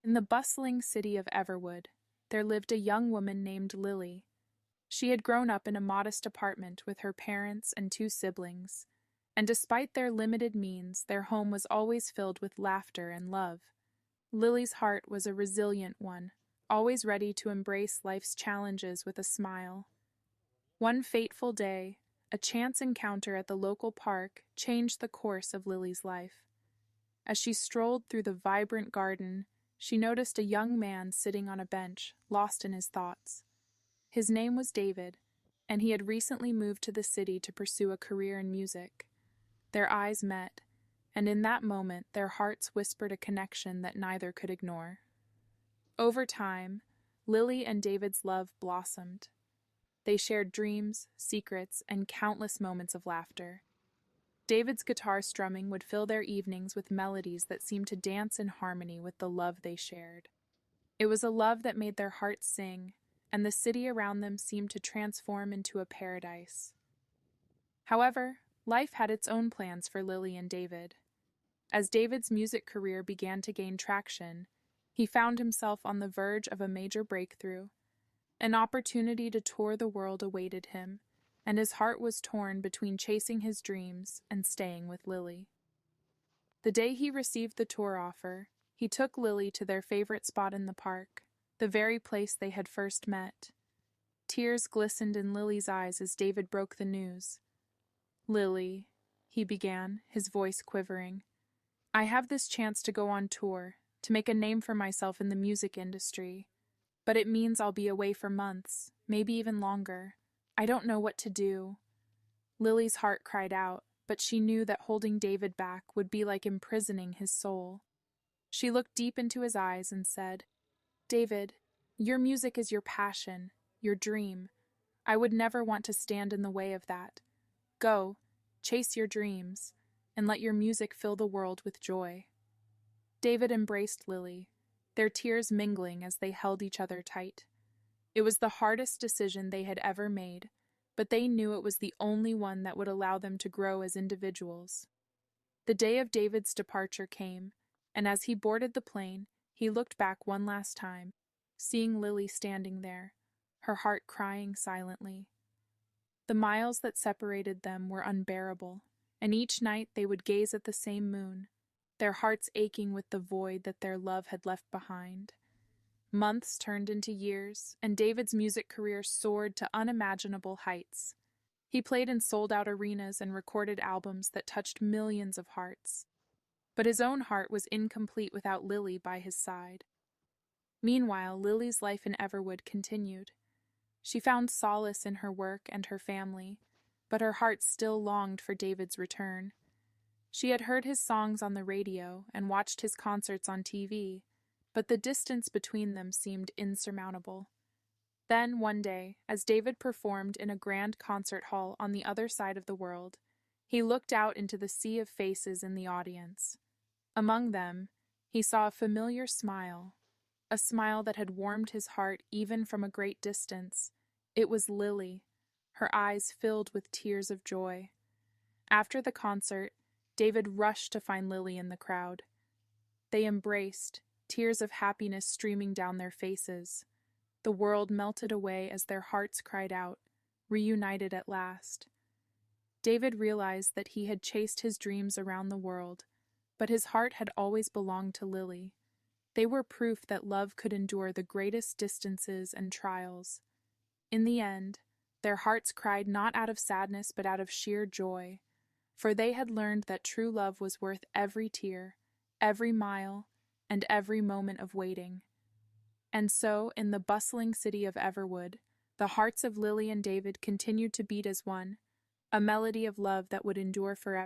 In the bustling city of Everwood, there lived a young woman named Lily. She had grown up in a modest apartment with her parents and two siblings, and despite their limited means, their home was always filled with laughter and love. Lily's heart was a resilient one, always ready to embrace life's challenges with a smile. One fateful day, a chance encounter at the local park changed the course of Lily's life. As she strolled through the vibrant garden, she noticed a young man sitting on a bench, lost in his thoughts. His name was David, and he had recently moved to the city to pursue a career in music. Their eyes met, and in that moment their hearts whispered a connection that neither could ignore. Over time, Lily and David's love blossomed. They shared dreams, secrets, and countless moments of laughter. David's guitar strumming would fill their evenings with melodies that seemed to dance in harmony with the love they shared. It was a love that made their hearts sing, and the city around them seemed to transform into a paradise. However, life had its own plans for Lily and David. As David's music career began to gain traction, he found himself on the verge of a major breakthrough. An opportunity to tour the world awaited him, and his heart was torn between chasing his dreams and staying with Lily. The day he received the tour offer, he took Lily to their favorite spot in the park, the very place they had first met. Tears glistened in Lily's eyes as David broke the news. "Lily," he began, his voice quivering, "I have this chance to go on tour, to make a name for myself in the music industry. But it means I'll be away for months, maybe even longer. I don't know what to do." Lily's heart cried out, but she knew that holding David back would be like imprisoning his soul. She looked deep into his eyes and said, "David, your music is your passion, your dream. I would never want to stand in the way of that. Go, chase your dreams, and let your music fill the world with joy." David embraced Lily, their tears mingling as they held each other tight. It was the hardest decision they had ever made, but they knew it was the only one that would allow them to grow as individuals. The day of David's departure came, and as he boarded the plane, he looked back one last time, seeing Lily standing there, her heart crying silently. The miles that separated them were unbearable, and each night they would gaze at the same moon, their hearts aching with the void that their love had left behind. Months turned into years, and David's music career soared to unimaginable heights. He played in sold-out arenas and recorded albums that touched millions of hearts. But his own heart was incomplete without Lily by his side. Meanwhile, Lily's life in Everwood continued. She found solace in her work and her family, but her heart still longed for David's return. She had heard his songs on the radio and watched his concerts on TV, but the distance between them seemed insurmountable. Then, one day, as David performed in a grand concert hall on the other side of the world, he looked out into the sea of faces in the audience. Among them, he saw a familiar smile, a smile that had warmed his heart even from a great distance. It was Lily, her eyes filled with tears of joy. After the concert, David rushed to find Lily in the crowd. They embraced, tears of happiness streaming down their faces. The world melted away as their hearts cried out, reunited at last. David realized that he had chased his dreams around the world, but his heart had always belonged to Lily. They were proof that love could endure the greatest distances and trials. In the end, their hearts cried not out of sadness but out of sheer joy, for they had learned that true love was worth every tear, every mile, and every moment of waiting. And so, in the bustling city of Everwood, the hearts of Lily and David continued to beat as one, a melody of love that would endure forever.